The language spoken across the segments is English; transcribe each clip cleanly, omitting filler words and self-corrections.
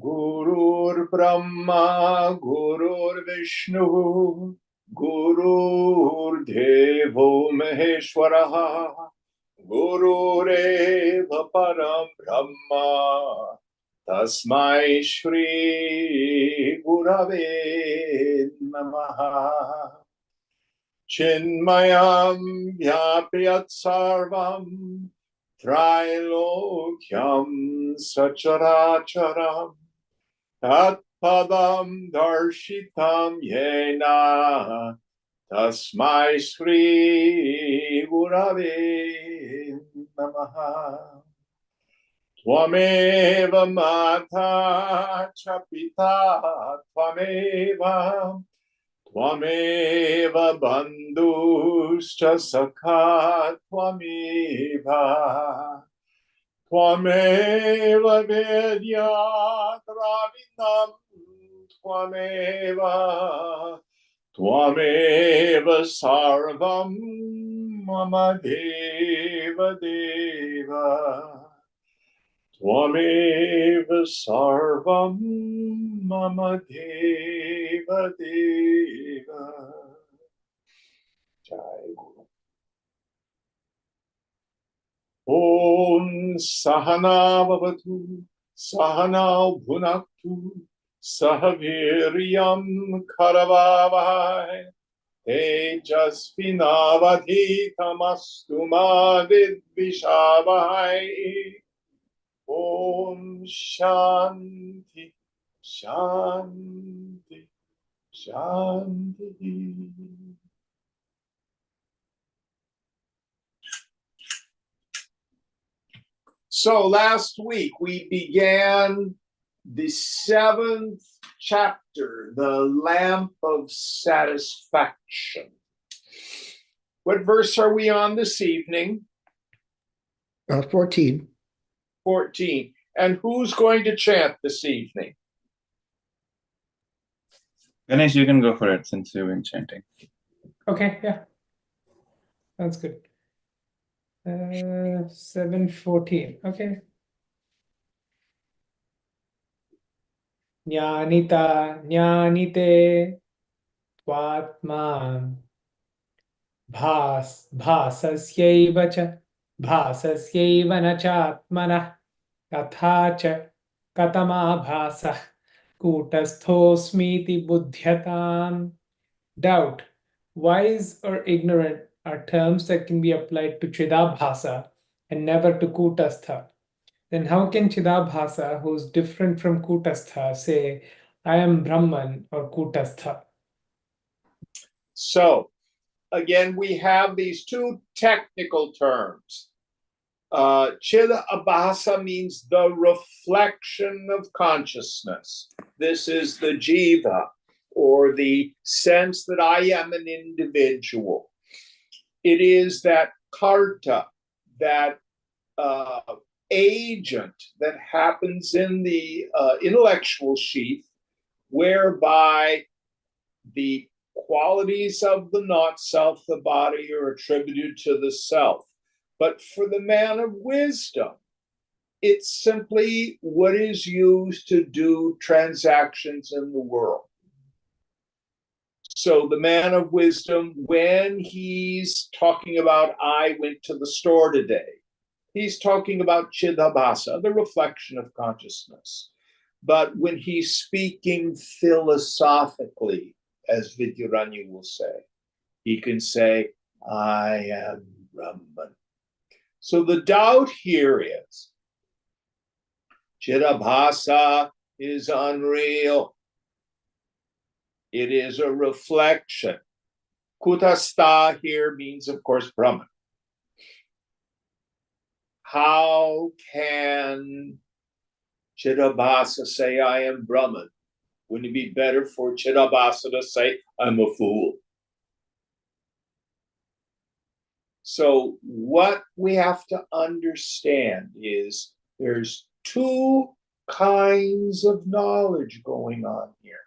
Gurur Brahma, Gurur Vishnu, Gurur Devo Maheshwaraha, Gurureva Param Brahma, Tasmai Shri Gurave Namaha. Chinmayam Vyapyat Sarvam, Trilokyam Sacharacharam, Tatpadam Darshitam Yena, Tasmai Sri Gurave Namaha. Tvameva Mata Chapita Tvameva, Tvameva Bandhuscha Sakha Tvameva, Tvameva Vedyat Ravinam Tvameva, Tvameva Sarvam Mama Deva Deva, Tvameva Sarvam Mama Deva Deva. Jai Guru. Om Sahana Bhavatu, Sahana Bhunaktu, Sahaviryam Karavavai, Tejasvinavadhitamastu ma vidvishavai. Om Shanti, Shanti, Shanti. So last week we began the 7th chapter, the lamp of satisfaction. What verse are we on this evening? 14. 14. And who's going to chant this evening? Ganesh, you can go for it since you've been chanting. Okay, yeah. That's good. 7:14. Okay. Jnanita jnanite tvatma bhasasyaiva cha bhasasyaiva na chatmana katha cha katama bhasa kutasthosmiti buddhyatam. Doubt, wise or ignorant are terms that can be applied to Chidabhasa and never to Kutastha. Then how can Chidabhasa, who is different from Kutastha, say, I am Brahman or Kutastha? So, again, we have these two technical terms. Chidabhasa means the reflection of consciousness. This is the jiva, or the sense that I am an individual. It is that karta, that agent that happens in the intellectual sheath, whereby the qualities of the not self, the body, are attributed to the self. But for the man of wisdom, it's simply what is used to do transactions in the world. So the man of wisdom, when he's talking about, I went to the store today, he's talking about Chidabhasa, the reflection of consciousness. But when he's speaking philosophically, as Vidyaranyu will say, he can say, I am Brahman. So the doubt here is, Chidabhasa is unreal. It is a reflection. Kutastha here means, of course, Brahman. How can Chidabhasa say, I am Brahman. Wouldn't it be better for Chidabhasa to say, I'm a fool? So what we have to understand is there's two kinds of knowledge going on here.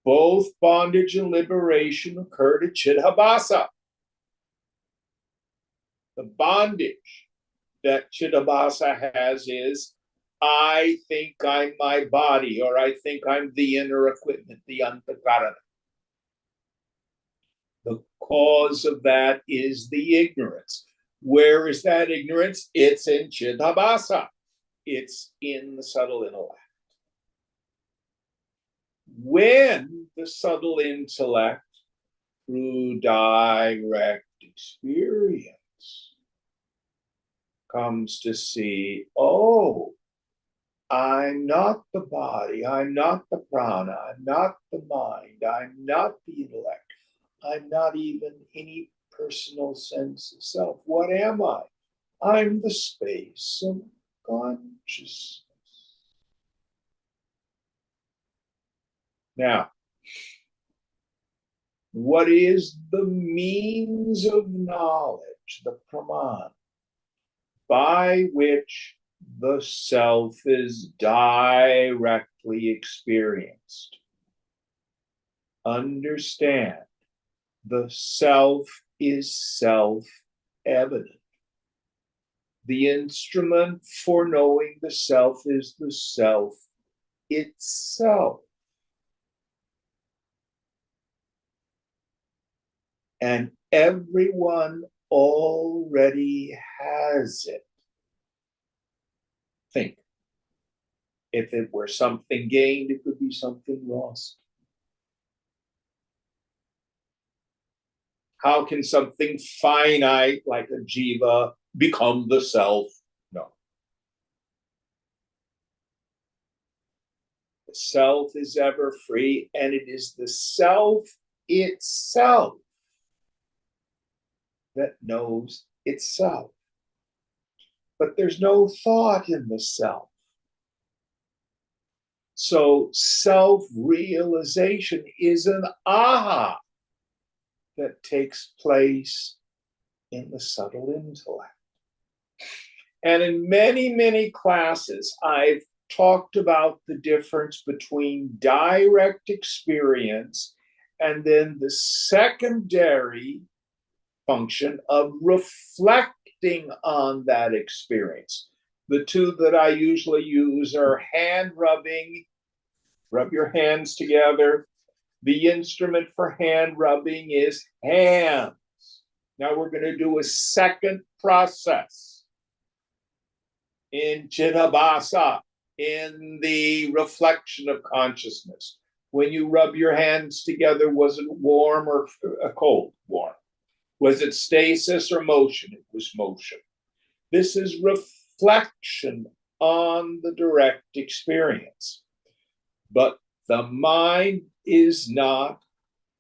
Both bondage and liberation occurred at Chidabhasa. The bondage that Chidabhasa has is, I think I'm my body, or I think I'm the inner equipment, the antakarana. The cause of that is the ignorance. Where is that ignorance? It's in Chidabhasa. It's in the subtle intellect. When the subtle intellect, through direct experience, comes to see, oh, I'm not the body, I'm not the prana, I'm not the mind, I'm not the intellect, I'm not even any personal sense of self. What am I? I'm the space of consciousness. Now, what is the means of knowledge, the praman, by which the self is directly experienced? Understand, the self is self-evident. The instrument for knowing the self is the self itself. And everyone already has it. Think. If it were something gained, it could be something lost. How can something finite like a jiva become the self? No. The self is ever free, and it is the self itself that knows itself. But there's no thought in the self. So self-realization is an aha that takes place in the subtle intellect. And in many, many classes, I've talked about the difference between direct experience and then the secondary function of reflecting on that experience. The two that I usually use are hand rubbing, rub your hands together. The instrument for hand rubbing is hands. Now we're going to do a second process in Chidabhasa, in the reflection of consciousness. When you rub your hands together, was it warm or cold? Warm. Was it stasis or motion? It was motion. This is reflection on the direct experience. But the mind is not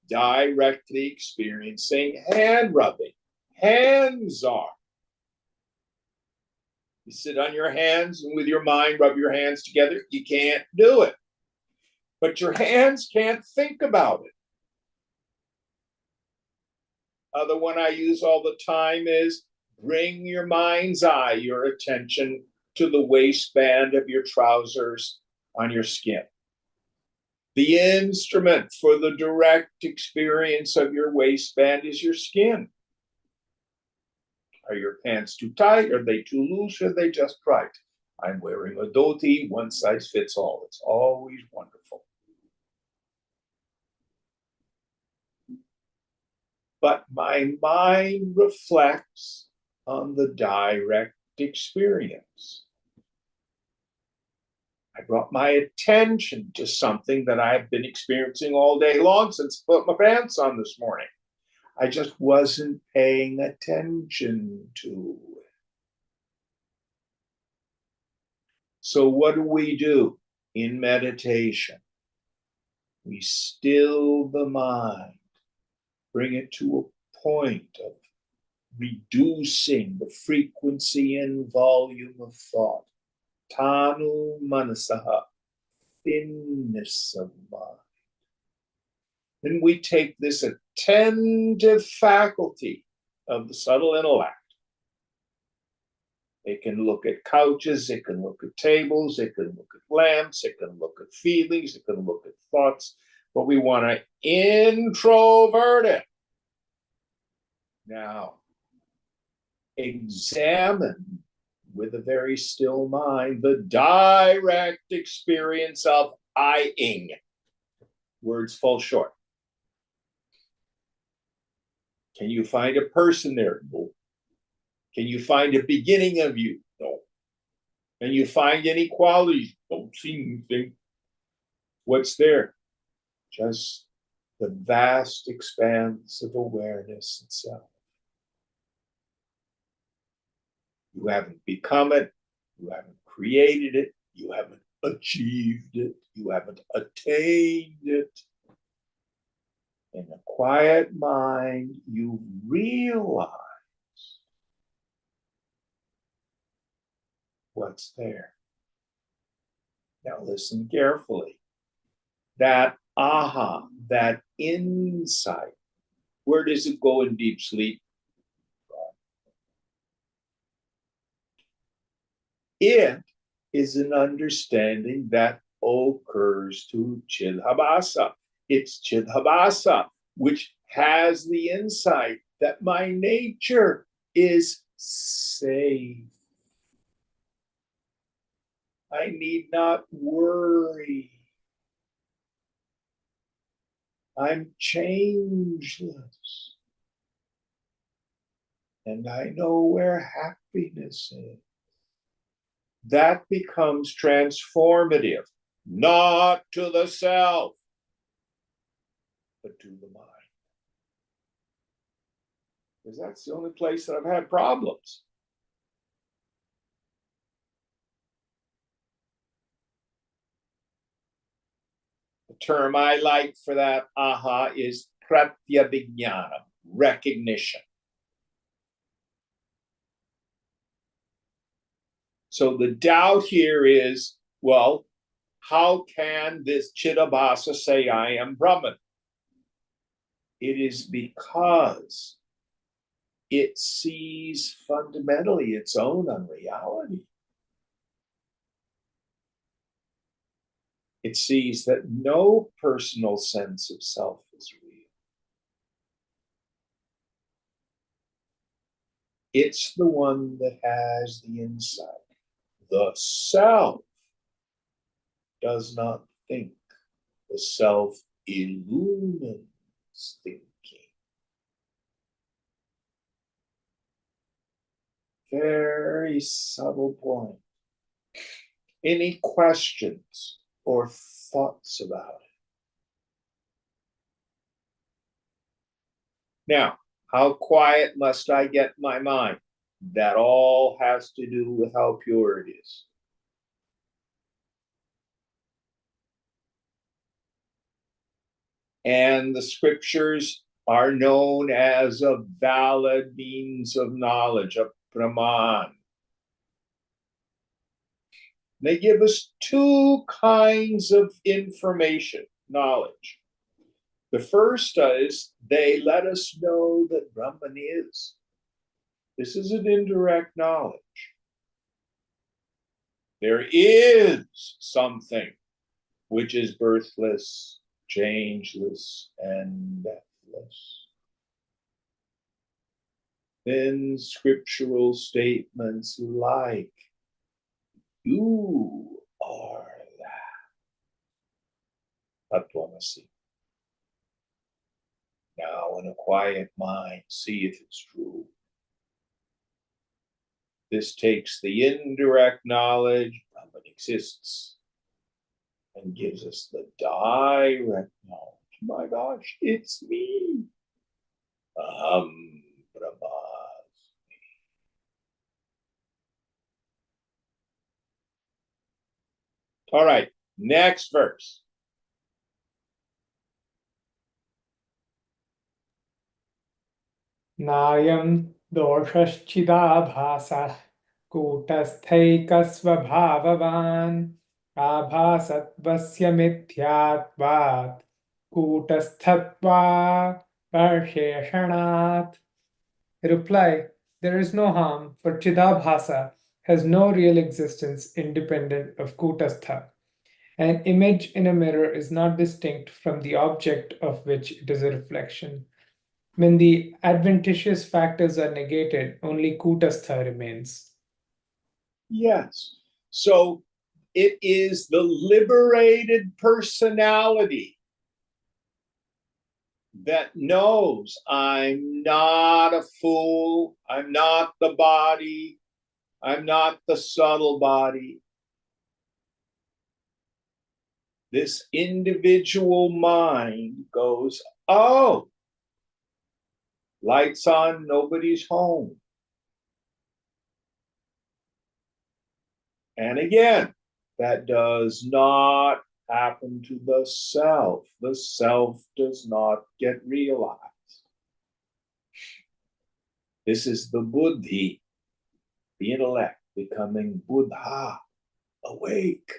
directly experiencing hand rubbing. Hands are. You sit on your hands and with your mind rub your hands together. You can't do it. But your hands can't think about it. Other one I use all the time is bring your mind's eye, your attention to the waistband of your trousers on your skin. The instrument for the direct experience of your waistband is your skin. Are your pants too tight? Are they too loose? Are they just right? I'm wearing a dhoti, one size fits all. It's always wonderful. But my mind reflects on the direct experience. I brought my attention to something that I've been experiencing all day long since I put my pants on this morning. I just wasn't paying attention to it. So what do in meditation? We still the mind, bring it to a point of reducing the frequency and volume of thought. Tanu manasaha, thinness of mind. Then we take this attentive faculty of the subtle intellect. It can look at couches, it can look at tables, it can look at lamps, it can look at feelings, it can look at thoughts, but we want to introvert it. Now, examine with a very still mind the direct experience of I-ing. Words fall short. Can you find a person there? No. Can you find a beginning of you? No. Can you find any qualities? Don't see anything. What's there? Just the vast expanse of awareness itself. You haven't become it. You haven't created it. You haven't achieved it. You haven't attained it. In a quiet mind, you realize what's there. Now listen carefully. That aha, that insight, where does it go in deep sleep? It is an understanding that occurs to Chidhabhasa. It's Chidhabhasa which has the insight that my nature is safe. I need not worry. I'm changeless. And I know where happiness is. That becomes transformative, not to the self, but to the mind. Because that's the only place that I've had problems. The term I like for that aha is pratyabhijnanam, recognition. So the doubt here is, well, how can this Chidabhasa say I am Brahman? It is because it sees fundamentally its own unreality. It sees that no personal sense of self is real. It's the one that has the insight. The self does not think. The self illumines thinking. Very subtle point. Any questions or thoughts about it? Now, how quiet must I get my mind? That all has to do with how pure it is. And the scriptures are known as a valid means of knowledge, a praman. They give us two kinds of information, knowledge. The first is they let us know that Brahman is. This is an indirect knowledge. There is something which is birthless, changeless, and deathless. Then scriptural statements like, you are that. Tattvamasi. Now, in a quiet mind, see if it's true. This takes the indirect knowledge, Brahman exists, and gives us the direct knowledge. My gosh, it's me. Aham Brahmasmi. All right, next verse. Nayam दोषश्चिदाभासः कूटस्थैकस्वभाववान् आभासत्वस्य मिथ्यात्वात् कूटस्थत्वापशेषणात्. Reply: there is no harm, for Chidabhasa has no real existence independent of Kutastha. An image in a mirror is not distinct from the object of which it is a reflection. When the adventitious factors are negated, only Kutastha remains. Yes. So it is the liberated personality that knows I'm not a fool, I'm not the body, I'm not the subtle body. This individual mind goes, oh, lights on, nobody's home. And again, that does not happen to the self. The self does not get realized. This is the buddhi, the intellect, becoming buddha, awake.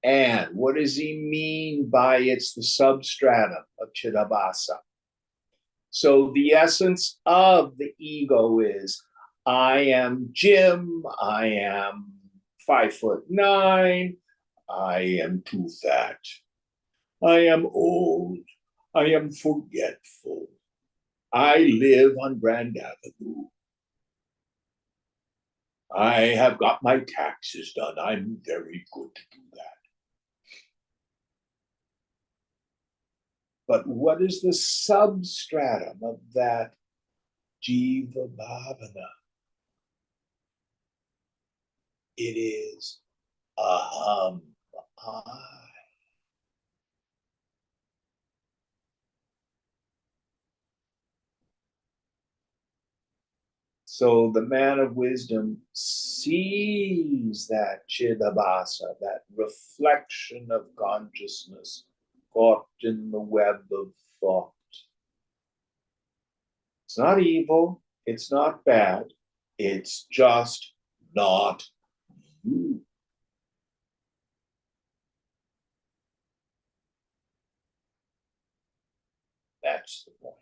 And what does he mean by it's the substratum of Chidabhasa? So the essence of the ego is I am Jim, I am 5'9", I am too fat, I am old, I am forgetful, I live on Grand Avenue, I have got my taxes done, I'm very good to do that. But what is the substratum of that jiva bhavana? It is aham, I. So the man of wisdom sees that chidabhasa, that reflection of consciousness caught in the web of thought. It's not evil, it's not bad, it's just not you. That's the point.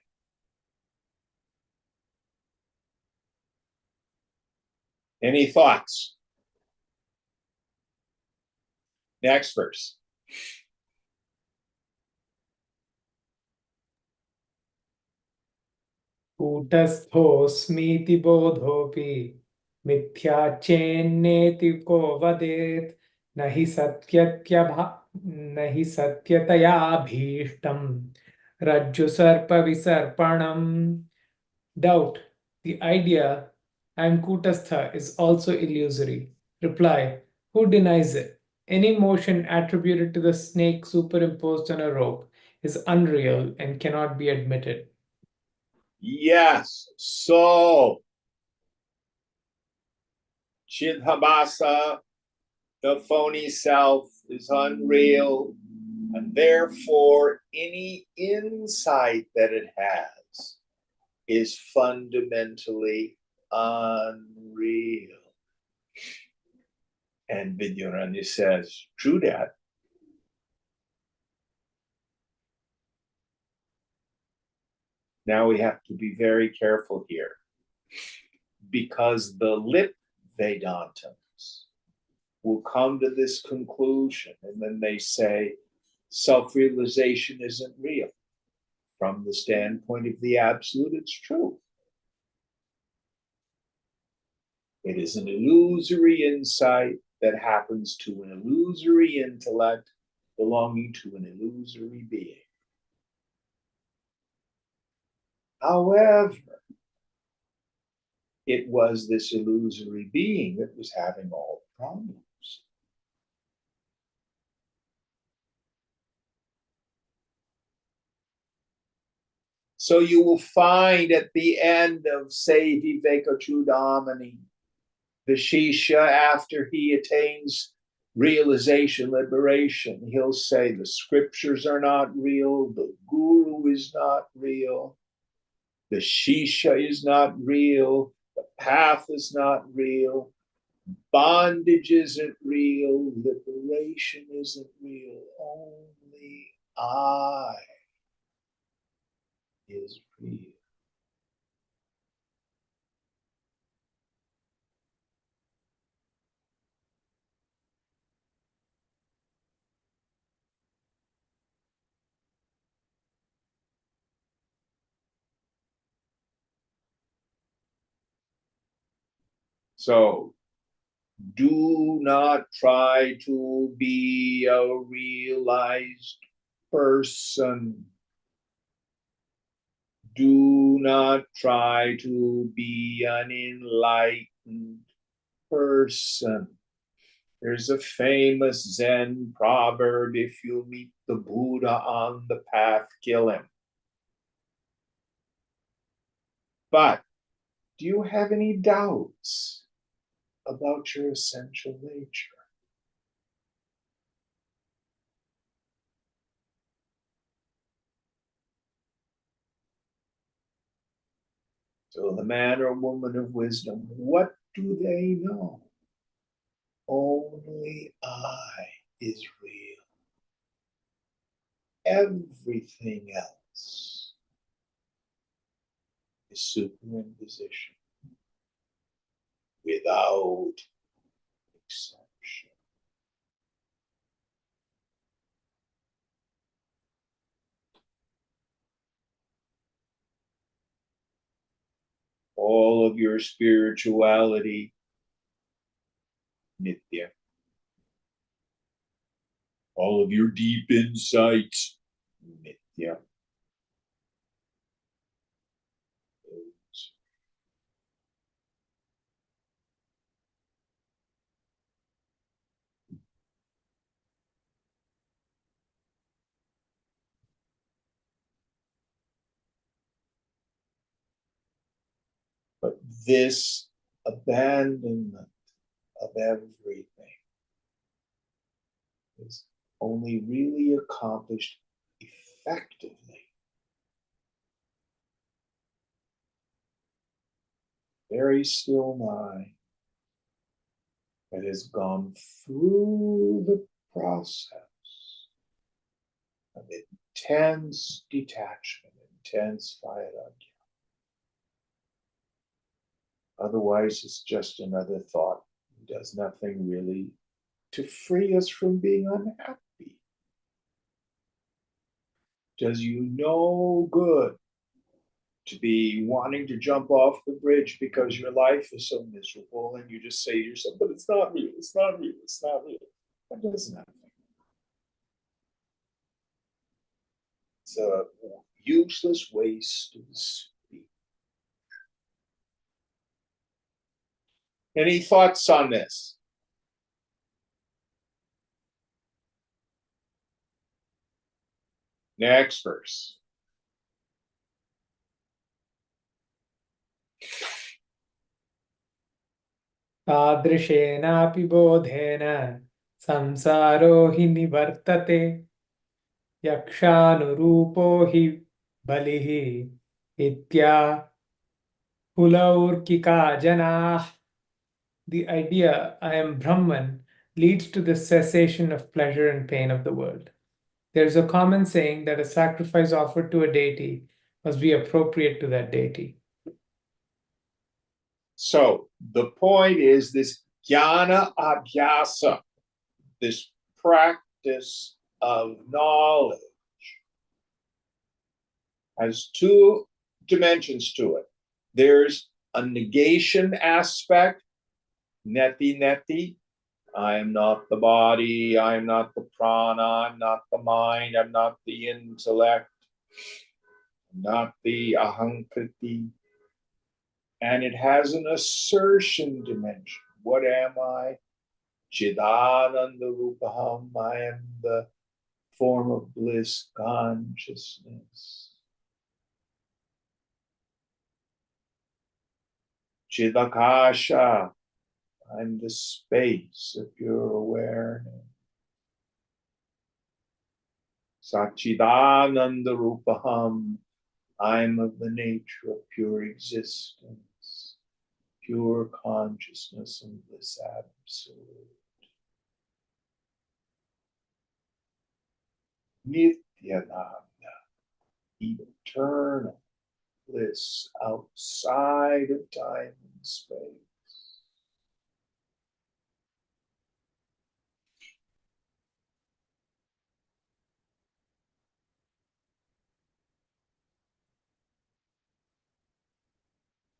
Any thoughts? Next verse. कूटस्थोऽस्मीति बोधोऽपि मिथ्या चेन्नेति को वदेत् न हि सत्यतयाभीष्टम् रज्जुसर्पविसर्पणम्. Doubt: the idea I am Kutastha is also illusory. Reply: who denies it? Any motion attributed to the snake superimposed on a rope is unreal and cannot be admitted. Yes. So Chidabhasa, the phony self, is unreal, and therefore any insight that it has is fundamentally unreal. And Vidyaranya says, true that. Now we have to be very careful here, because the lip Vedantins will come to this conclusion, and then they say self-realization isn't real. From the standpoint of the absolute, it's true. It is an illusory insight that happens to an illusory intellect belonging to an illusory being. However, it was this illusory being that was having all the problems. So you will find at the end of, say, Vivekachudamani, the Shisha, after he attains realization, liberation. He'll say the scriptures are not real, the guru is not real, the shisha is not real, the path is not real, bondage isn't real, liberation isn't real, only I is real. So do not try to be a realized person. Do not try to be an enlightened person. There's a famous Zen proverb: if you meet the Buddha on the path, kill him. But do you have any doubts about your essential nature? So the man or woman of wisdom, what do they know? Only I is real. Everything else is superimposition without exception. All of your spirituality, nitya. All of your deep insights, nitya. But this abandonment of everything is only really accomplished effectively. Very still mind that has gone through the process of intense detachment, intense vairagya. Otherwise, it's just another thought. It does nothing really to free us from being unhappy. Does you no good to be wanting to jump off the bridge because your life is so miserable, and you just say to yourself, but it's not real, it's not real, it's not real. That does nothing. It's a useless waste of speech. Any thoughts on this? Next verse. तादृशेनापि बोधेन संसारो हि निवर्तते यक्षानुरूपो हि बलिः इत्याहुलौर्किका जनाः. The idea, I am Brahman, leads to the cessation of pleasure and pain of the world. There is a common saying that a sacrifice offered to a deity must be appropriate to that deity. So the point is this jnana abhyasa, this practice of knowledge, has two dimensions to it. There's a negation aspect, neti neti. I am not the body, I am not the prana, I'm not the mind, I'm not the intellect, I'm not the ahankriti. And it has an assertion dimension. What am I? Chidananda Rupaham, I am the form of bliss consciousness. Chidakasha, I'm the space of pure awareness. Satchidananda Rupaham, I'm of the nature of pure existence, pure consciousness and bliss absolute. Nityananda, eternal bliss outside of time and space.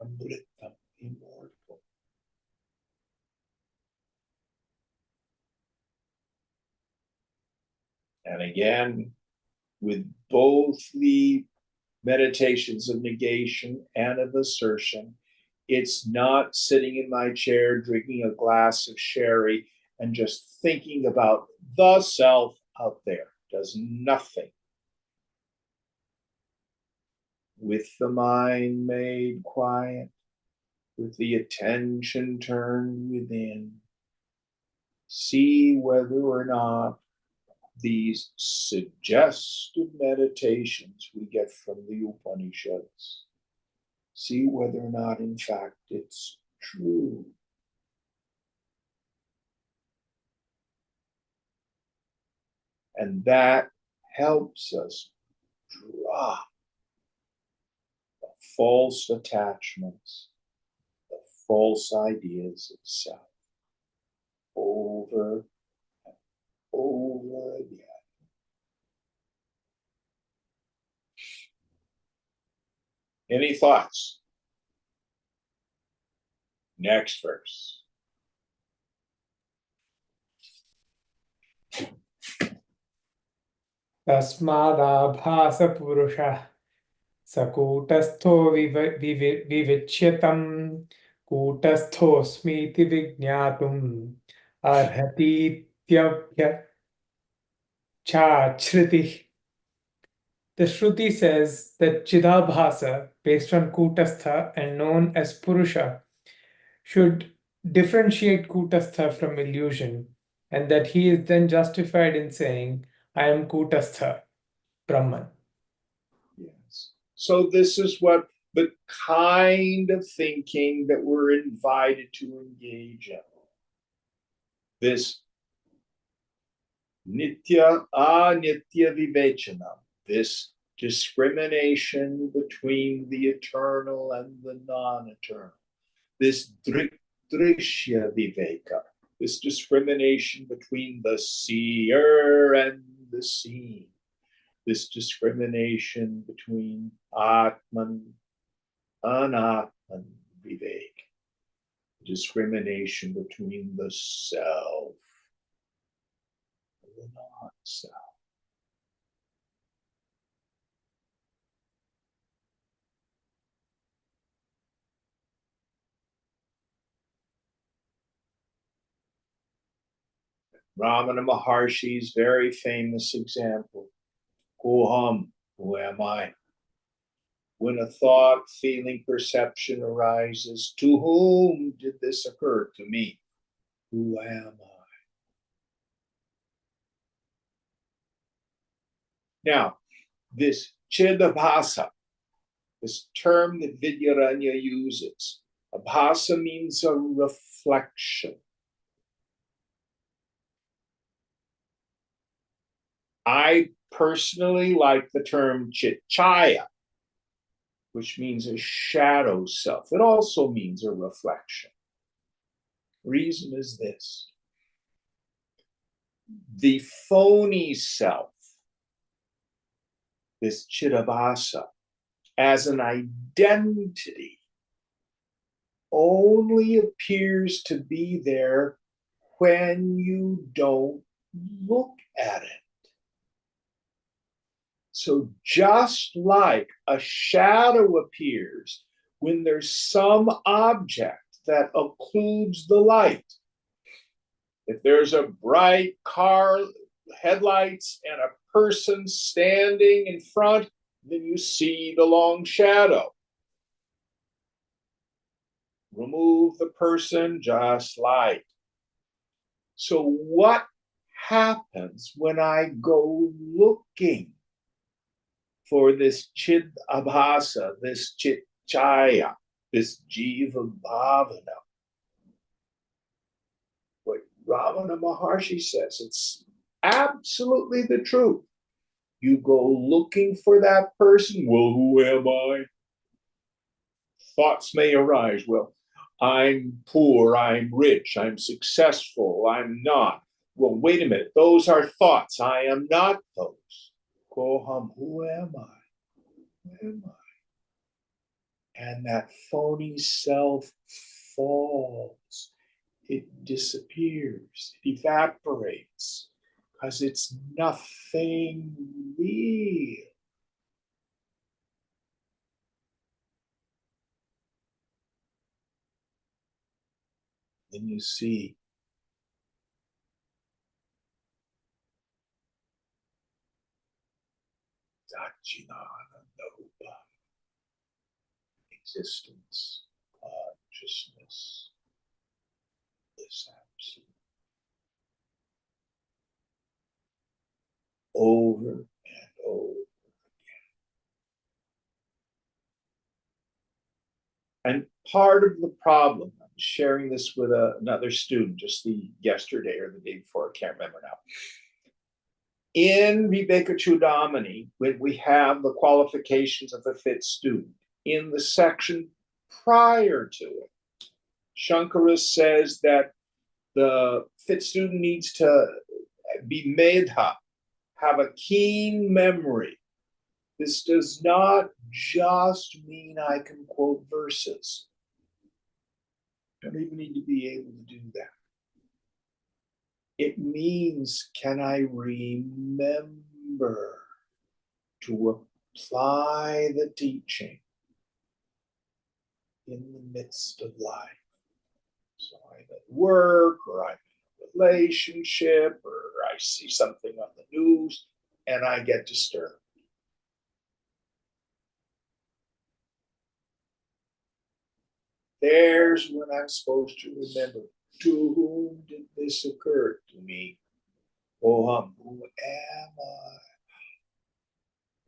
Amritam, immortal. And again, with both the meditations of negation and of assertion, it's not sitting in my chair drinking a glass of sherry and just thinking about the self out there. Does nothing. With the mind made quiet, with the attention turned within, see whether or not these suggested meditations we get from the Upanishads, see whether or not, in fact, it's true. And that helps us drop the false attachments, the false ideas of self over and over again. Any thoughts? Next verse. तस्मादाभासपुरुषः सकूटस्थो विविच्यतं कूटस्थोऽस्मीति विज्ञातुम् अर्हतीत्यभ्यचाच्छ्रुतिः. The Shruti says that Chidabhasa, based on Kutastha and known as Purusha, should differentiate Kutastha from illusion, and that he is then justified in saying, I am Kutastha, Brahman. Yes. So this is what the kind of thinking that we're invited to engage in. This nitya anitya vivechanam, this discrimination between the eternal and the non-eternal, this drishya viveka, this discrimination between the seer and the seen, this discrimination between Atman, Anatman, Vivek, discrimination between the self and the non-self. Ramana Maharshi's very famous example, Koham, who am I? When a thought, feeling, perception arises, to whom did this occur? To me. Who am I? Now, this Chidabhasa, this term that Vidyaranya uses, abhasa means a reflection. I personally like the term Chitchaya, which means a shadow self. It also means a reflection. Reason is this: the phony self, this Chidabhasa, as an identity, only appears to be there when you don't look at it. So just like a shadow appears when there's some object that occludes the light, if there's a bright car headlights and a person standing in front, then you see the long shadow. remove the person, just light. So what happens when I go looking for this Chid Abhasa, this Chit Chaya, this Jiva Bhavana? What Ramana Maharshi says, it's absolutely the truth. You go looking for that person. Well, who am I? Thoughts may arise. Well, I'm poor, I'm rich, I'm successful, I'm not. Well, wait a minute. Those are thoughts. I am not those. Koham, who am I? Who am I? And that phony self falls. It disappears. It evaporates because it's nothing real. Then you see Satchidananda existence, consciousness, this absolute. Over and over again. And part of the problem, I'm sharing this with another student just yesterday or the day before, I can't remember now. In Viveka Chudamani, when we have the qualifications of the fit student, in the section prior to it, Shankara says that the fit student needs to be medha, have a keen memory. This does not just mean I can quote verses. I don't even need to be able to do that. It means, can I remember to apply the teaching in the midst of life? So I'm at work, or I'm in a relationship, or I see something on the news, and I get disturbed. There's when I'm supposed to remember, to whom did this occur? To me. Oh, who am I?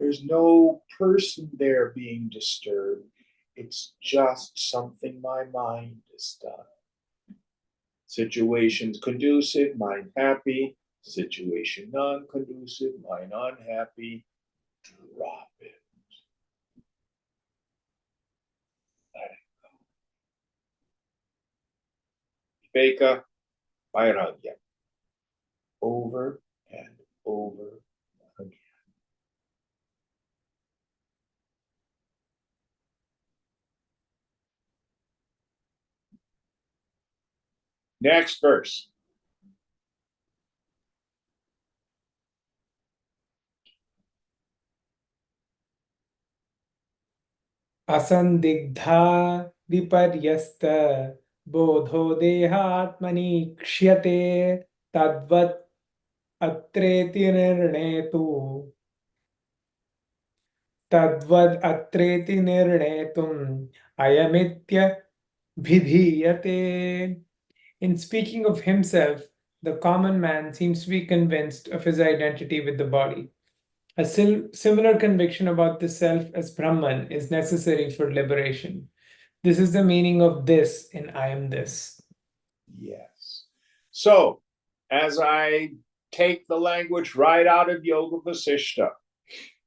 There's no person there being disturbed. It's just something my mind has done. Situations conducive, mind happy. Situation non-conducive, mind unhappy. Drop it. Let it go. Viveka, Vairagya. Over and over again. Next verse. Asandigdha viparyasta bodho dehatmani kshyate tadvat atreti nirnetu tadvad atreti nirnetum ayamitya bhidhiyate. In speaking of himself, the common man seems to be convinced of his identity with the body. A similar conviction about the self as Brahman is necessary for liberation. This is the meaning of this in I am this. Yes. So, as I take the language right out of Yoga Vasishta,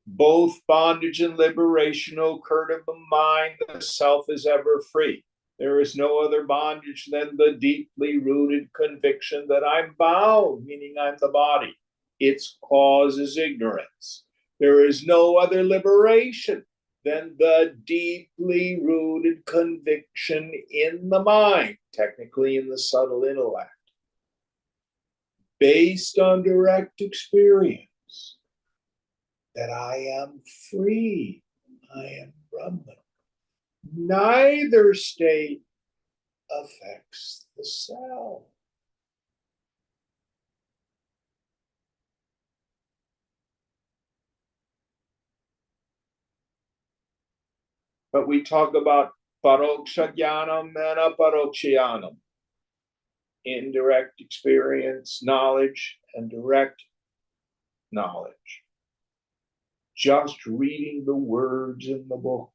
both bondage and liberation occur in the mind. The self is ever free. There is no other bondage than the deeply rooted conviction that I'm bound, meaning I'm the body. Its cause is ignorance. There is no other liberation than the deeply rooted conviction in the mind, technically in the subtle intellect, based on direct experience, that I am free, I am Brahman. Neither state affects the self. But we talk about Paroksha jnanam and aparoksha jnanam. Indirect experience, knowledge, and direct knowledge. Just reading the words in the book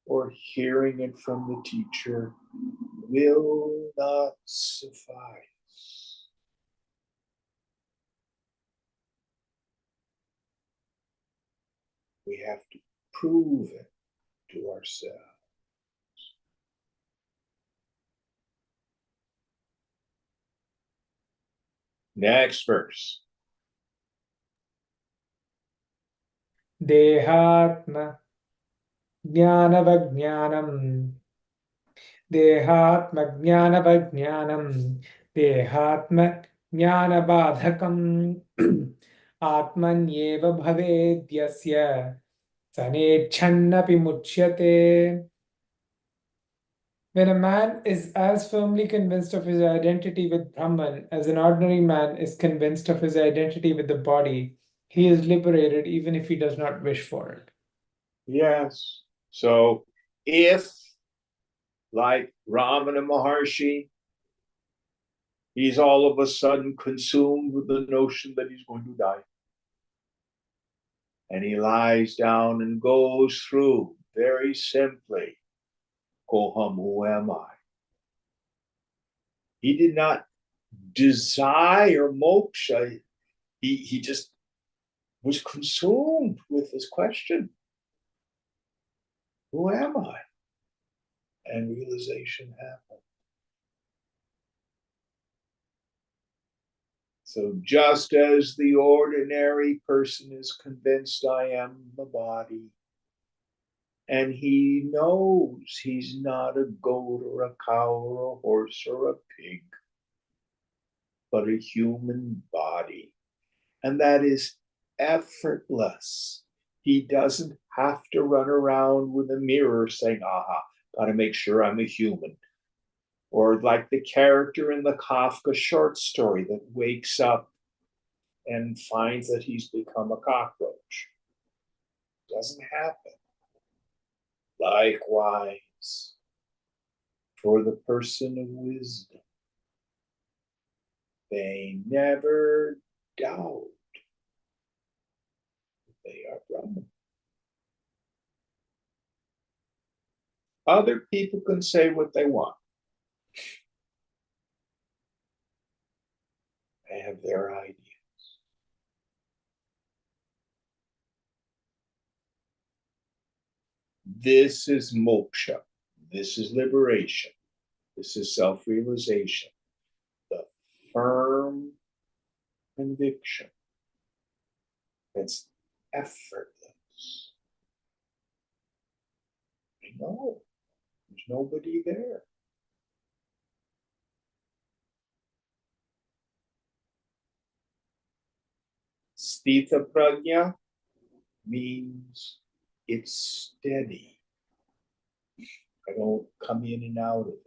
or hearing it from the teacher will not suffice. We have to prove it to ourselves. Next verse. Dehatma jnanavajnanam. Dehatma jnanavajnanam. Dehatma jnanabadhakam. Atmanyeva bhavedyasya. Sanechannapi muchyate. When a man is as firmly convinced of his identity with Brahman as an ordinary man is convinced of his identity with the body, he is liberated even if he does not wish for it. Yes. So if, like Ramana Maharshi, he's all of a sudden consumed with the notion that he's going to die, and he lies down and goes through very simply, Koham, who am I? He did not desire moksha. He just was consumed with this question. Who am I? And realization happened. So just as the ordinary person is convinced I am the body, and he knows he's not a goat or a cow or a horse or a pig, but a human body. And that is effortless. He doesn't have to run around with a mirror saying, aha, gotta make sure I'm a human. Or like the character in the Kafka short story that wakes up and finds that he's become a cockroach. Doesn't happen. Likewise, for the person of wisdom, they never doubt that they are Brahman. Other people can say what they want. They have their ideas. This is moksha. This is liberation. This is self-realization. The firm conviction that's effortless. I know there's nobody there. Sthita prajna means it's steady. I don't come in and out of it.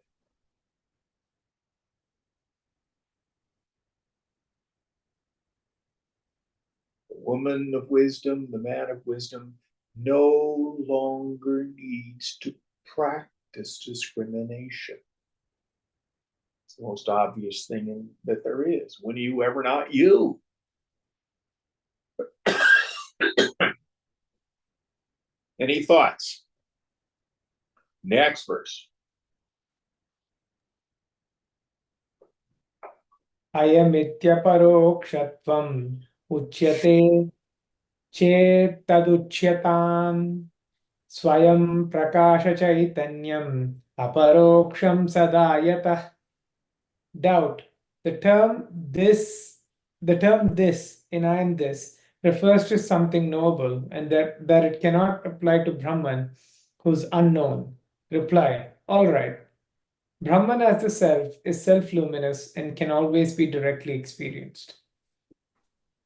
The woman of wisdom, the man of wisdom, no longer needs to practice discrimination. It's the most obvious thing that there is. When are you ever not you? Any thoughts? Next verse. Ayamityaparakshatvam uchyate chetaduchyatam swayam prakasha chaitanyam aparoksham sadayata. Doubt. The term this in I am this refers to something knowable and that it cannot apply to Brahman who's unknown. Reply. All right. Brahman as the self is self-luminous and can always be directly experienced.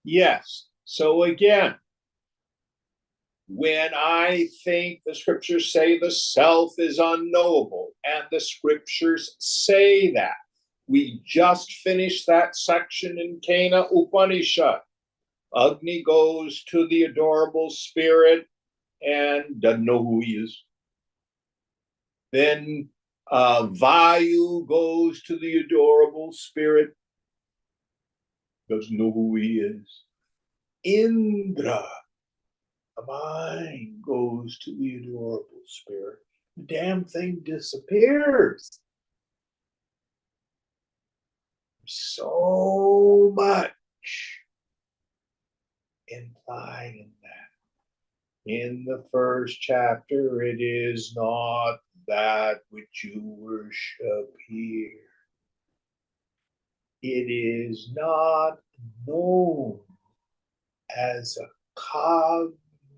Yes. So again, when I think the scriptures say the self is unknowable, and the scriptures say that, we just finished that section in Kena Upanishad. Agni goes to the adorable spirit and doesn't know who he is. Then Vayu goes to the adorable spirit, doesn't know who he is. Indra, the mind, goes to the adorable spirit. The damn thing disappears. So much implied in that. In the first chapter, it is not that which you worship here. It is not known as a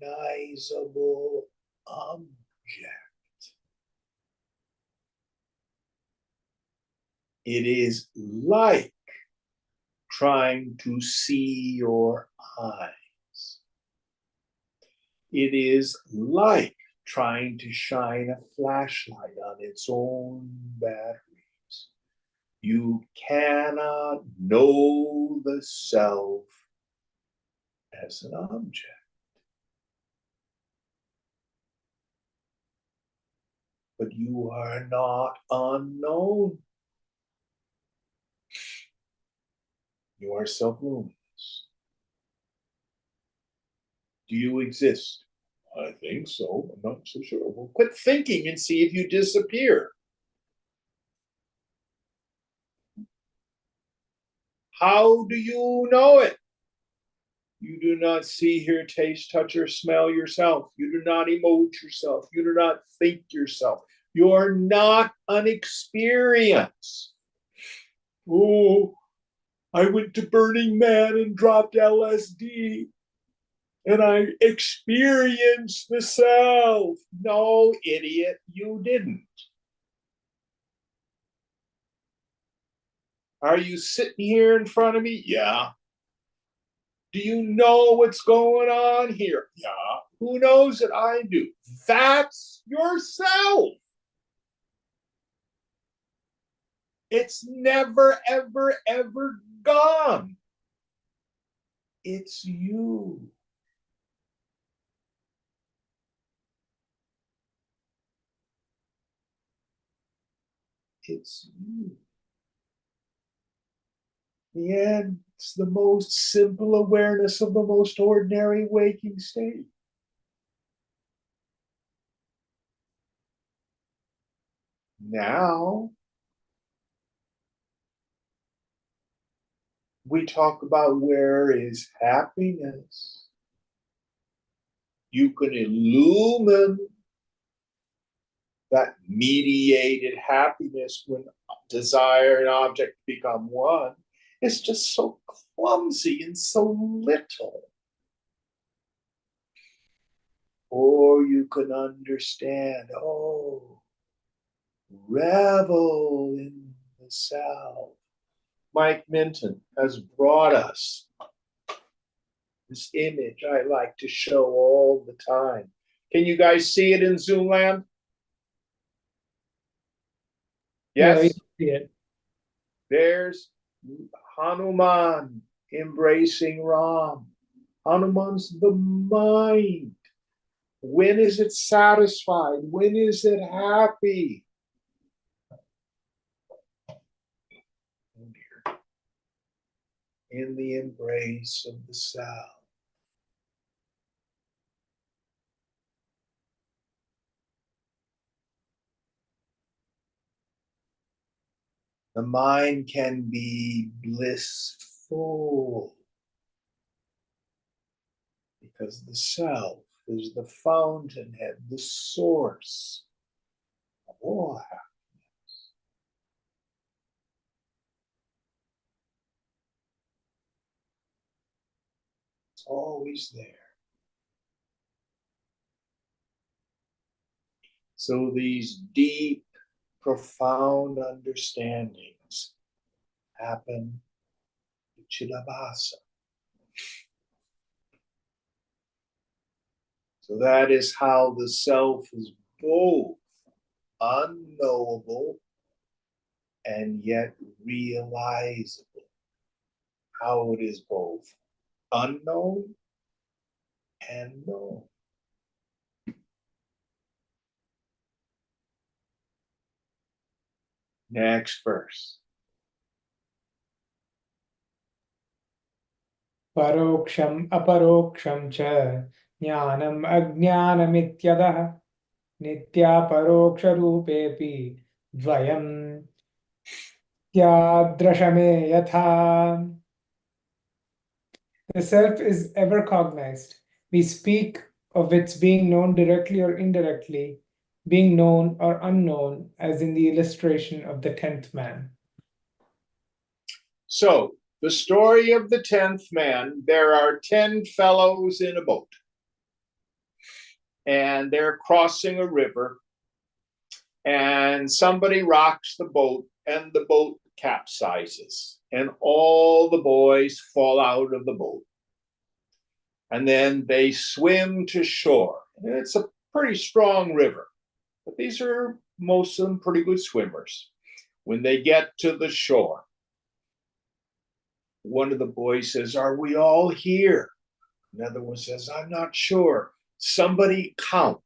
cognizable object. It is like trying to see your eyes. It is like trying to shine a flashlight on its own batteries. You cannot know the self as an object. But you are not unknown. You are self-luminous. Do you exist? I think so. I'm not so sure. Well, quit thinking and see if you disappear. How do you know it? You do not see, hear, taste, touch, or smell yourself. You do not emote yourself. You do not think yourself. You're not an experience. Oh, I went to Burning Man and dropped LSD and I experienced the self. No, idiot, you didn't. Are you sitting here in front of me? Yeah. Do you know what's going on here? Yeah. Who knows it? I do. That's yourself. It's never, ever, ever gone. It's you. It's you. In the end, it's the most simple awareness of the most ordinary waking state. Now, we talk about where is happiness. You can illumine that mediated happiness when desire and object become one. It's just so clumsy and so little. Or you can understand, oh, revel in the self. Mike Minton has brought us this image I like to show all the time. Can you guys see it in Zoom land? Yeah, we Yes? can see it. There's Hanuman embracing Ram. Hanuman's the mind. When is it satisfied? When is it happy? Oh dear. In the embrace of the self. The mind can be blissful because the self is the fountainhead, the source of all happiness. It's always there. So these deep, profound understandings happen in Chidabhasa. So that is how the self is both unknowable and yet realizable. How it is both unknown and known. Next verse. Paroksham aparoksham cha jnanam ajnanamityadah nitya paroksha rupepi dvayam tyadrashame yatha. The self is ever cognized. We speak of its being known directly or indirectly, being known or unknown, as in the illustration of the 10th man. So, the story of the 10th man, there are 10 fellows in a boat, and they're crossing a river, and somebody rocks the boat, and the boat capsizes, and all the boys fall out of the boat. And then they swim to shore. And it's a pretty strong river, but these are most of them pretty good swimmers. When they get to the shore, one of the boys says, "Are we all here?" Another one says, "I'm not sure. Somebody count."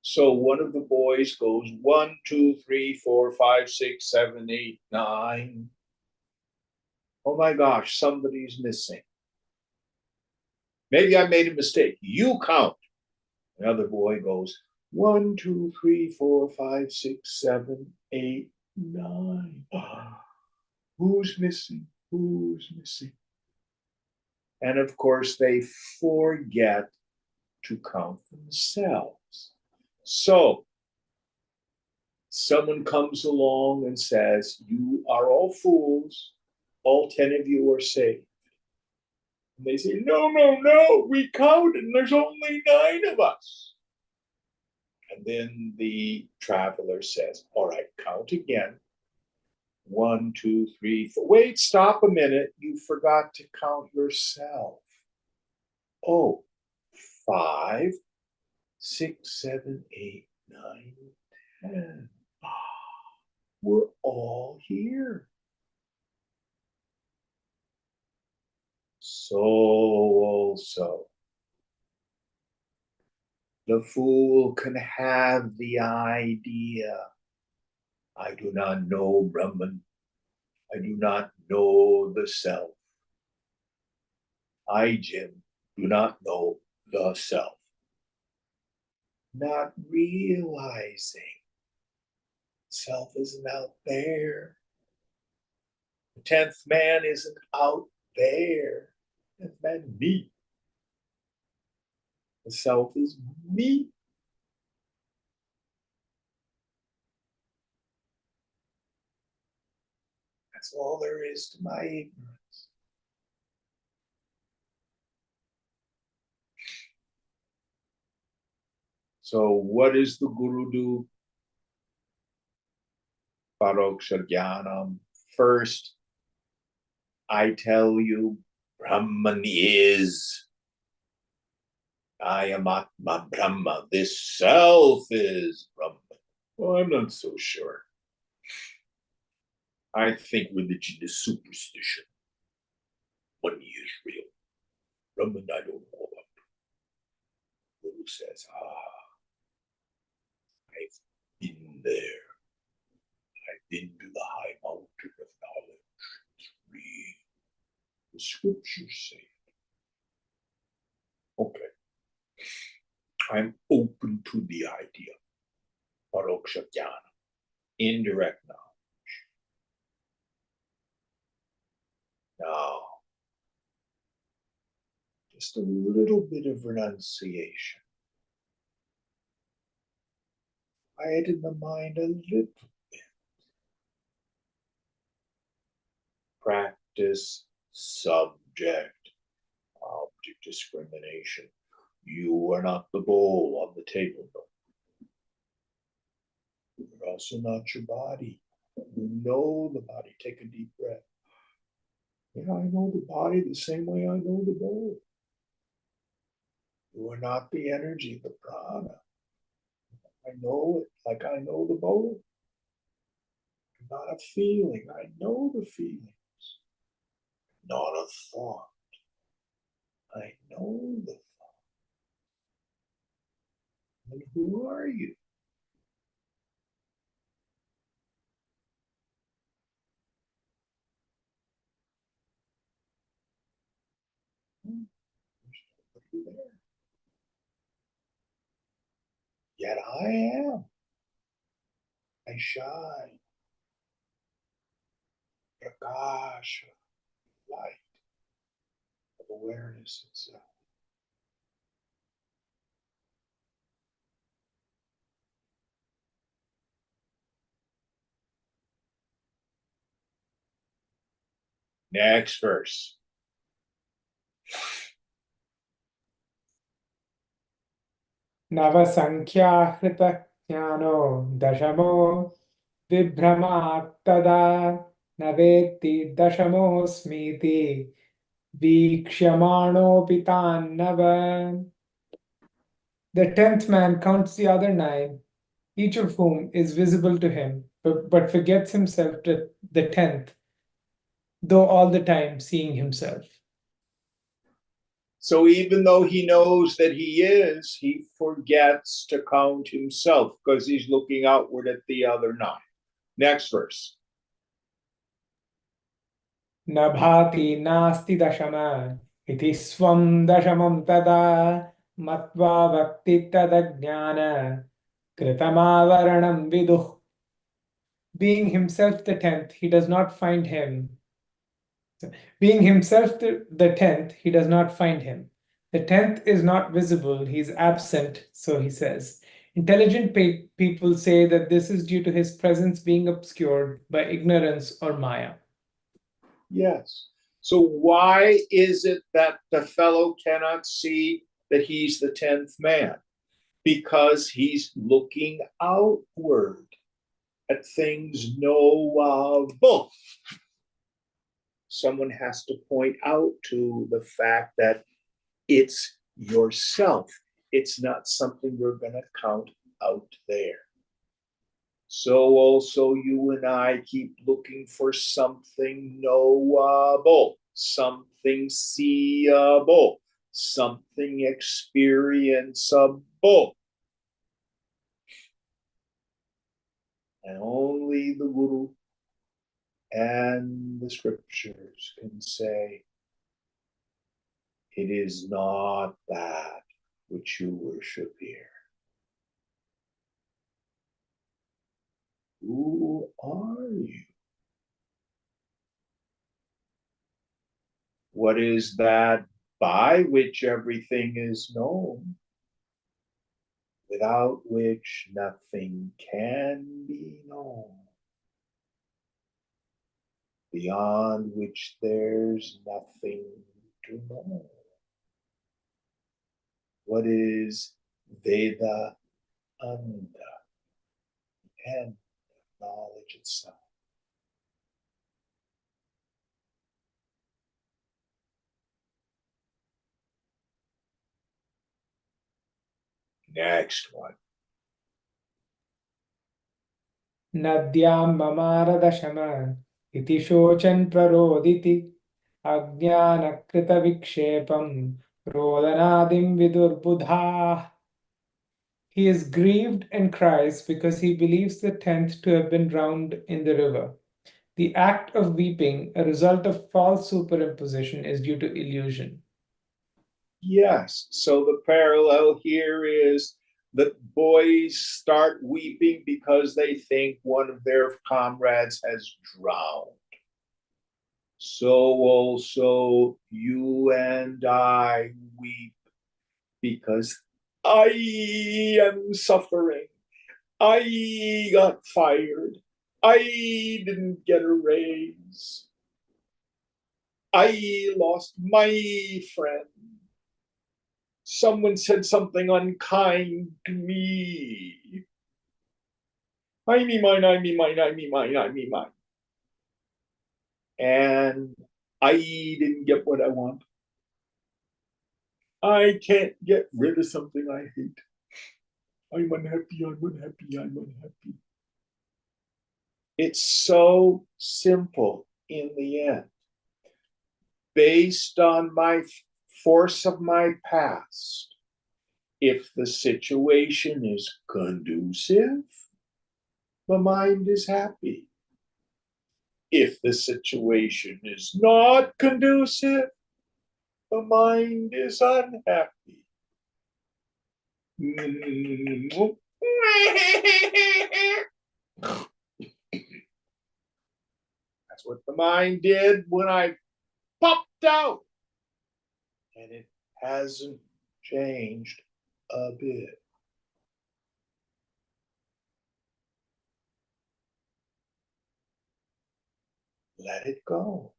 So one of the boys goes 1, 2, 3, 4, 5, 6, 7, 8, 9. Oh my gosh, somebody's missing. Maybe I made a mistake. You count. Another boy goes 1, 2, 3, 4, 5, 6, 7, 8, 9. Who's missing? Who's missing? And of course, they forget to count themselves. So someone comes along and says, "You are all fools. All 10 of you are saved." And they say, "No, no, no, we counted and there's only 9 of us." And then the traveler says, "All right, count again. 1, 2, 3, 4. Wait, stop a minute. You forgot to count yourself. Oh, 5, 6, 7, 8, 9, 10. We're all here." So also, the fool can have the idea, "I do not know Brahman. I do not know the self. I, Jim, do not know the self." Not realizing self isn't out there. The 10th man isn't out there. 10th man, me. The self is me. That's all there is to my ignorance. So, what does the Guru do? Paroksha Jnanam. First, I tell you, Brahman is. I am Atma Brahma. This self is Brahman. Well, I'm not so sure. I think religion is superstition. Money is real. Brahman, I don't know about. Guru says, I've been there. I've been to the high mountain of knowledge. It's real. The scriptures say it. Okay. I'm open to the idea. Paroksha Jnana, indirect knowledge. Now, just a little bit of renunciation. Quiet in the mind a little bit. Practice subject object discrimination. You are not the bowl on the table. You're also not your body. You know the body. Take a deep breath. Yeah, I know the body the same way I know the bowl. You are not the energy, the prana. I know it like I know the bowl. Not a feeling. I know the feelings. Not a thought. I know the thought. And who are you? be there. Yet I am. I shine. Prakash, light of awareness itself. Next verse. नवसङ्ख्याहृतज्ञानो दशमो बिभ्रमात्तदा न वेत्ति दशमोऽस्मीति वीक्ष्यमाणोऽपि तान्नव. The 10th man counts the other 9, each of whom is visible to him, but forgets himself to the 10th, though all the time seeing himself. So even though he knows that he forgets to count himself because he's looking outward at the other 9. Next verse. न भाति नास्ति दशम इति स्वं दशमं तदा मत्वा भक्ति तदज्ञान कृतमावरणं विदुः. Being himself the 10th, he does not find him. Being himself the 10th, he does not find him. The 10th is not visible, he is absent, so he says. Intelligent people say that this is due to his presence being obscured by ignorance or maya. Yes. So why is it that the fellow cannot see that he's the 10th man? Because he's looking outward at things knowable. Someone has to point out to the fact that it's yourself. It's not something you're going to count out there. So also you and I keep looking for something knowable, something seeable, something experienceable. And only the Guru and the scriptures can say, it is not that which you worship here. Who are you? What is that by which everything is known, without which nothing can be known, beyond which there's nothing to know? What is Veda Anda, and knowledge itself? Next one. नद्यां ममारदशम इति शोचन् प्ररोदिति अज्ञानकृतविक्षेपं रोदनादिं विदुर्बुधाः. He is grieved and cries because he believes the 10th to have been drowned in the river. The act of weeping, a result of false superimposition, is due to illusion. Yes, so the parallel here is that boys start weeping because they think one of their comrades has drowned. So also you and I weep because I am suffering. I got fired. I didn't get a raise. I lost my friend. Someone said something unkind to me. I me mine, I me mine, I me mine, I me mine. And I didn't get what I want. I can't get rid of something I hate. I'm unhappy, I'm unhappy, I'm unhappy. It's so simple in the end. Based on my force of my past, if the situation is conducive, the mind is happy. If the situation is not conducive, the mind is unhappy. That's what the mind did when I popped out. And it hasn't changed a bit. Let it go.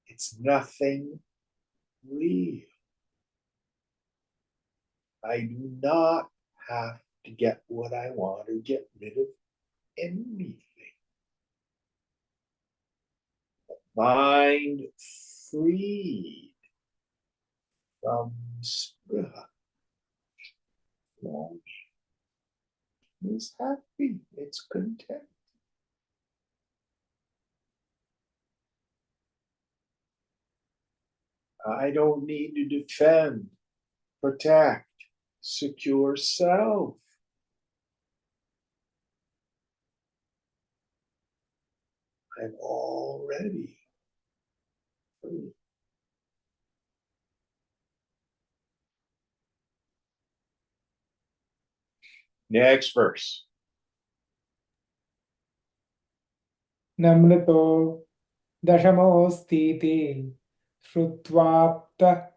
It's nothing real. I do not have to get what I want or get rid of anything. Mind freed from spriha, longing, is happy, it's content. I don't need to defend, protect, secure self. I'm already free. Next verse. Namrato dashamo shrutvapta.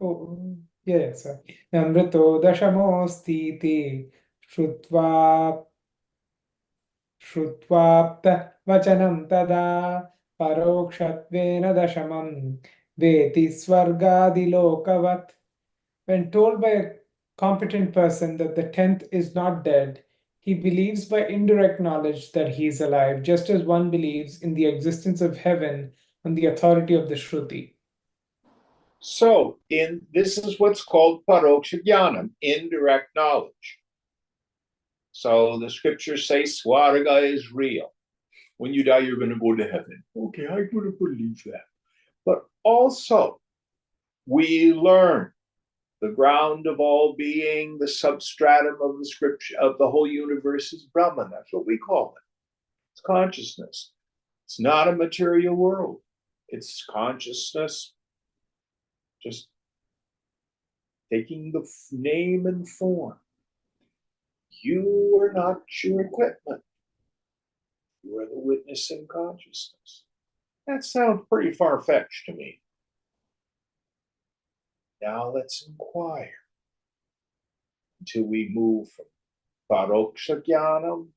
Oh, yes. Namrato dashamo shrutva Shrutvaapta vachanam tada parokshatvena dashamam veti svargadilokavat. When told by a competent person that the 10th is not dead, he believes by indirect knowledge that he is alive, just as one believes in the existence of heaven on the authority of the Shruti. So, this is what's called paroksha jnanam, indirect knowledge. So the scriptures say Swarga is real. When you die, you're going to go to heaven. Okay, I'm going to believe that. But also, we learn the ground of all being, the substratum of the scripture of the whole universe is Brahman. That's what we call it. It's consciousness. It's not a material world. It's consciousness just taking the name and form. You are not your equipment. You are the witness in consciousness. That sounds pretty far-fetched to me. Now let's inquire until we move from paroksha jnanam,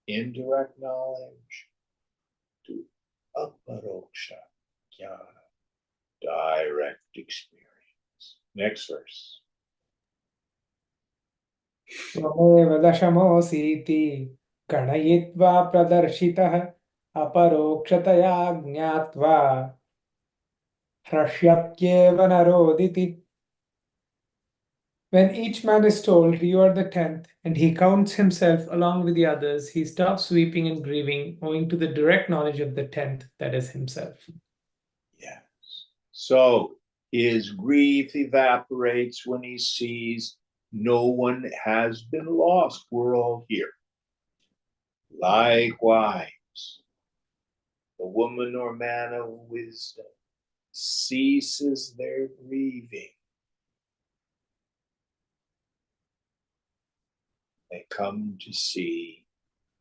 indirect knowledge, to aparoksha jnana, direct experience. Next verse. Tvameva dashamositi ganayitva pradarshitah aparokshataya jnatva hrasyatyeva naroditi. When each man is told, "You are the 10th," and he counts himself along with the others, he stops weeping and grieving, owing to the direct knowledge of the 10th, that is himself. Yes. So his grief evaporates when he sees no one has been lost. We're all here. Likewise, the woman or man of wisdom ceases their grieving. They come to see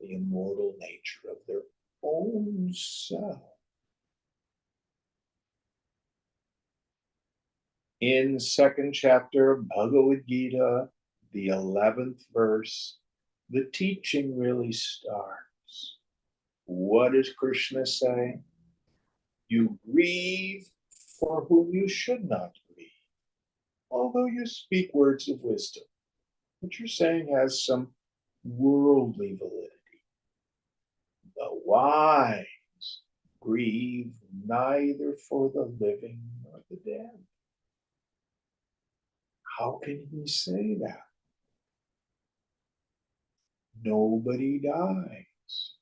the immortal nature of their own self. In second chapter of Bhagavad Gita, the 11th verse, the teaching really starts. What does Krishna say? You grieve for whom you should not grieve, although you speak words of wisdom. What you're saying has some worldly validity. The wise grieve neither for the living nor the dead. How can he say that? Nobody dies.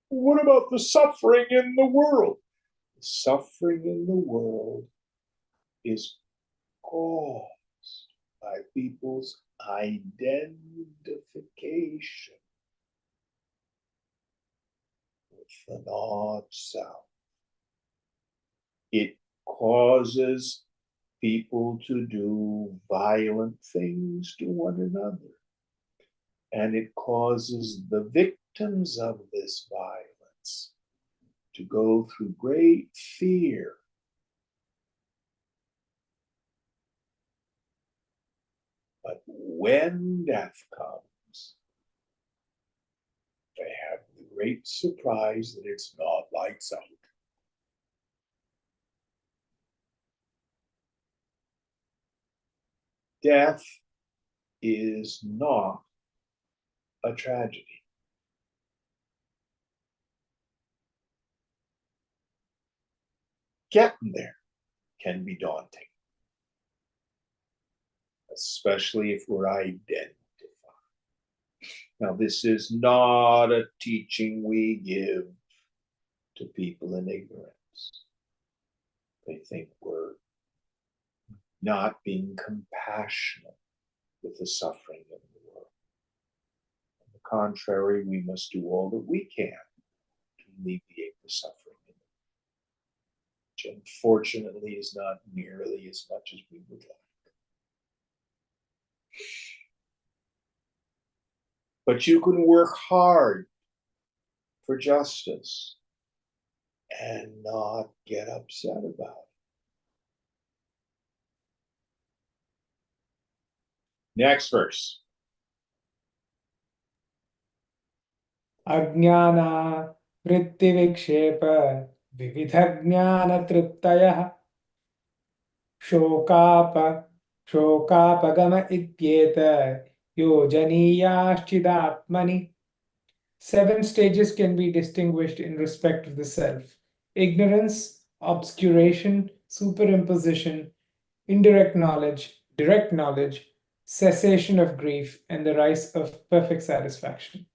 What about the suffering in the world? The suffering in the world is caused by people's identification the not-self. It causes people to do violent things to one another. And it causes the victims of this violence to go through great fear. But when death comes, they have the great surprise that it's not lights out. Death is not a tragedy. Getting there can be daunting, especially if we're identified. Now, this is not a teaching we give to people in ignorance. They think we're not being compassionate with the suffering in the world. On the contrary, we must do all that we can to alleviate the suffering in the world, which unfortunately is not nearly as much as we would like. But you can work hard for justice and not get upset about it. Next verse. Ajnana vrittivikshepa vividhajnana Shokapa Shokapagama ityeta Yojaniyashchidatmani. 7 stages can be distinguished in respect of the self: ignorance, obscuration, superimposition, indirect knowledge, direct knowledge, cessation of grief, and the rise of perfect satisfaction.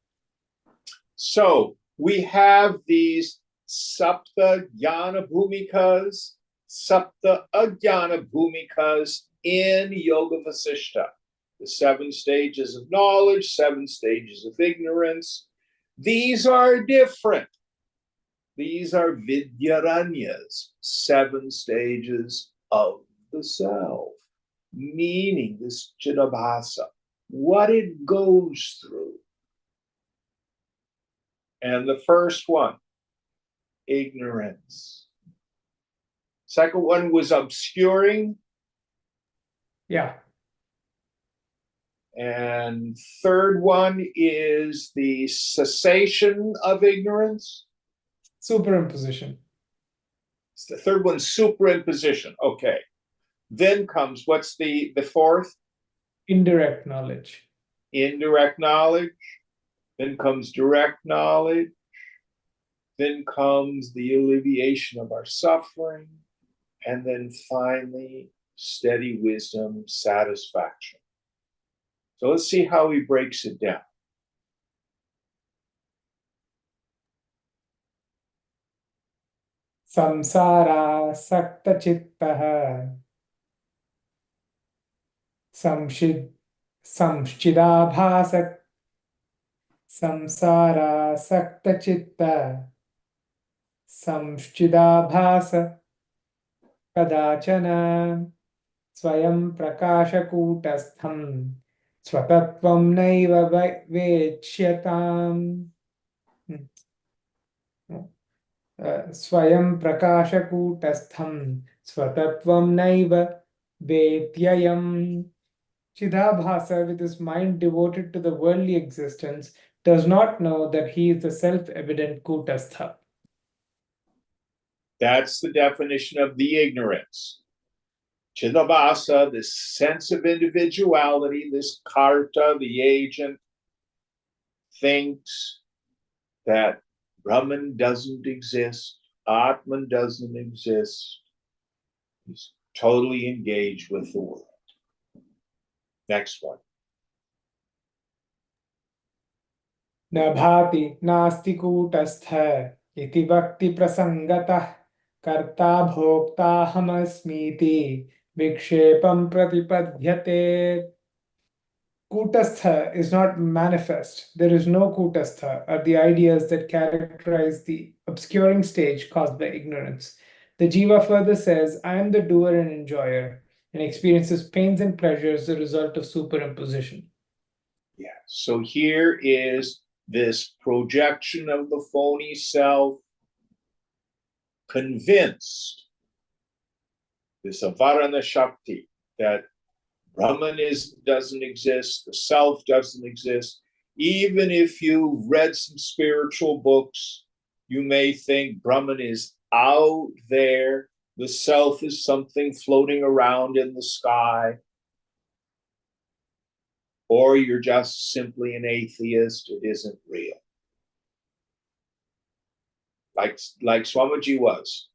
So we have these sapta jnana bhumikas, sapta ajnana bhumikas in Yoga Vasishta. The 7 stages of knowledge, 7 stages of ignorance. These are different. These are Vidyaranyas, 7 stages of the self, meaning this Chidabhasa, what it goes through. And the first one, ignorance. Second one was obscuring. Yeah. And third one is the cessation of ignorance. Superimposition. The third one's superimposition. Okay. Then comes, what's the fourth? Indirect knowledge. Indirect knowledge. Then comes direct knowledge. Then comes the alleviation of our suffering. And then finally, steady wisdom, satisfaction. So let's see how he breaks it down. Samsara sakta chittaha samshidabhasak samsara sakta chitta samshidabhasa kadachana swayam prakashakootastham swatatvam naiva vechyatam. Swayam prakashakootastham swatatvam naiva vetyayam. Chidabhasa, with his mind devoted to the worldly existence, does not know that he is the self-evident Kutastha. That's the definition of the ignorance. Chidabhasa, this sense of individuality, this karta, the agent, thinks that Brahman doesn't exist, Atman doesn't exist. He's totally engaged with the world. Next one. Nabhati nasti kutastha iti bhakti prasangatah karta bhokta hamasmiti vikshepam pratipadhyate. Kutastha is not manifest. There is no Kutastha, are the ideas that characterize the obscuring stage caused by ignorance. The Jiva further says, I am the doer and enjoyer, and experiences pains and pleasures the result of superimposition. Yeah. So here is this projection of the phony self, convinced, this avarana shakti, that Brahman doesn't exist, the self doesn't exist. Even if you read some spiritual books, you may think Brahman is out there, the self is something floating around in the sky, or you're just simply an atheist, it isn't real. Like Swamiji was.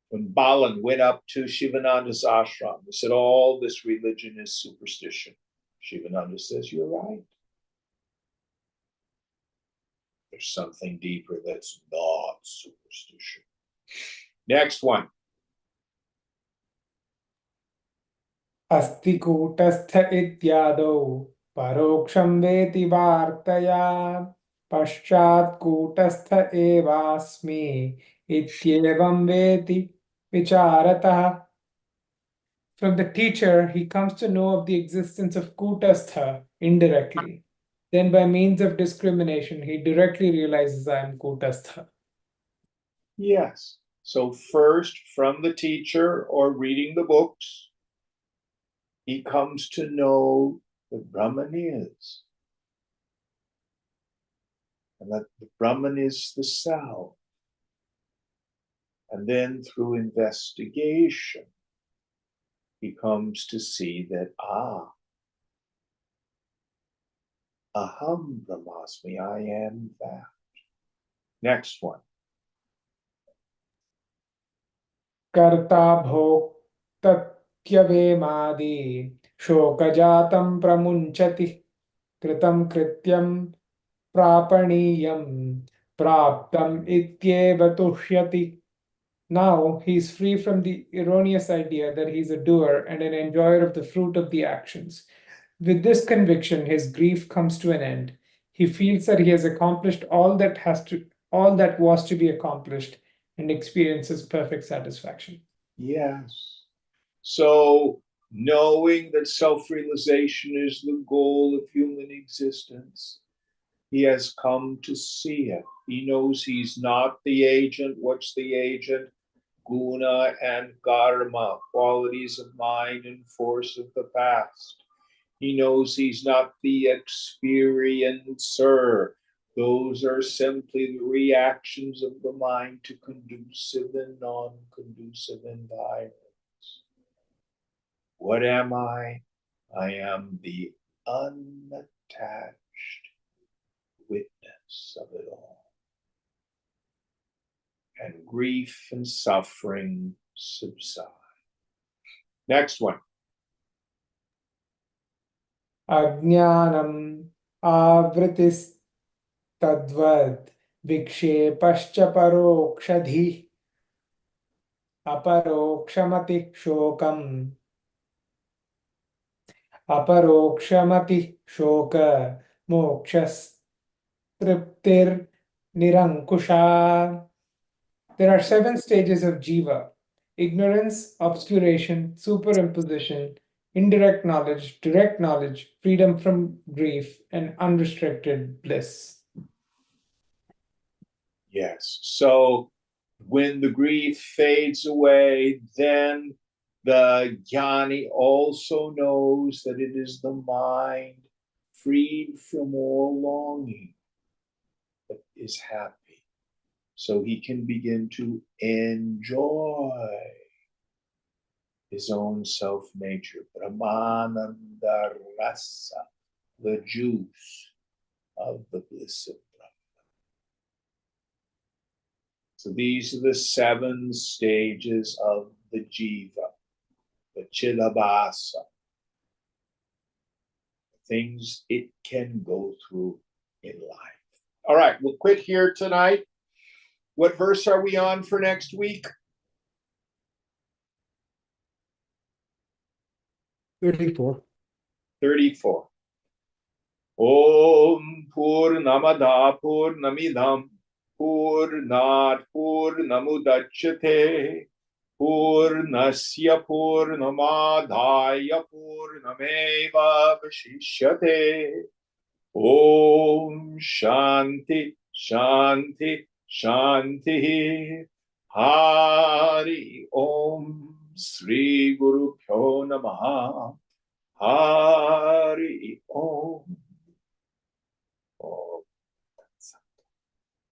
When Balan went up to Shivananda's ashram, he said, all this religion is superstition. Shivananda says, you're right. There's something deeper that's not superstition. Next one. Asti kutastha ityadau paroksham veti vartaya paschat kutastha evasmi ityevam veti vicharatah. From the teacher, he comes to know of the existence of Kutastha indirectly. Then, by means of discrimination, he directly realizes I am Kutastha. Yes. So first, from the teacher or reading the books, he comes to know that Brahman is. And that the Brahman is the self. And then through investigation, he comes to see that, aham brahmasmi, I am that. Next one. Karta bhoktatyavemadi shokajatam pramunchati kritam krityam prapaniyam praptam ityeva tushyati. Now he is free from the erroneous idea that he is a doer and an enjoyer of the fruit of the actions. With this conviction, his grief comes to an end. He feels that he has accomplished all that was to be accomplished and experiences perfect satisfaction. Yes. So knowing that self-realization is the goal of human existence, he has come to see it. He knows he's not the agent. What's the agent? Guna and karma, qualities of mind and force of the past. He knows he's not the experiencer. Those are simply the reactions of the mind to conducive and non-conducive environments. What am I? I am the unattached witness of it all. And grief and suffering subside. Next one. Ajnanam avritis tadvad vikshepascha parokshadhi aparokshamati shokam aparokshamati shoka mokshas triptir nirankusha. There are 7 stages of jiva: ignorance, obscuration, superimposition, indirect knowledge, direct knowledge, freedom from grief, and unrestricted bliss. Yes. So when the grief fades away, then the jnani also knows that it is the mind freed from all longing that is happy. So he can begin to enjoy his own self-nature, Brahmananda Rasa, the juice of the bliss of Brahman. So these are the 7 stages of the jiva, the chidabhasa, things it can go through in life. All right, we'll quit here tonight. What verse are we on for next week? 34. 34. Om Purnamada Purnamidam Purnat Purnamudachyate Purnasya Purnamadhaya Purnameva Vashishyate. Om Shanti Shanti Shanti. Hari Om Sri Guru Pyo Namaha. Hari Om.